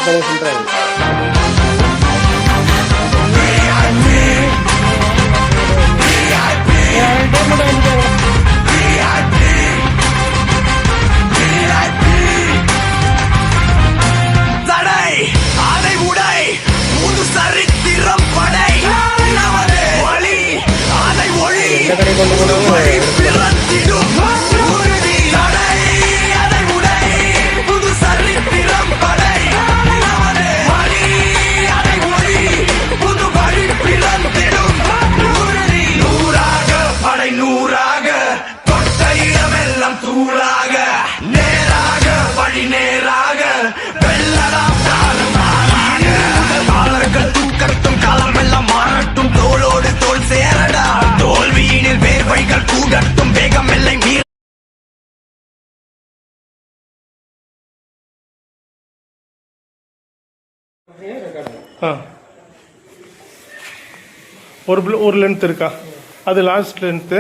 சொல்றாரு. எந்த கடை கொண்டு நூறாக தொட்ட இடமெல்லாம் தூளாக நேராக வழி நேராக வெள்ளலாம் காலர்கள் தூக்கட்டும் காலமெல்லாம் மாறட்டும் தோளோடு தோல் சேரடா தோல்வியினில் வேர்வைகள் கூடட்டும் வேகம் எல்லை மீற ஒரு லென்த் இருக்கா அது லாஸ்ட் லென்த்து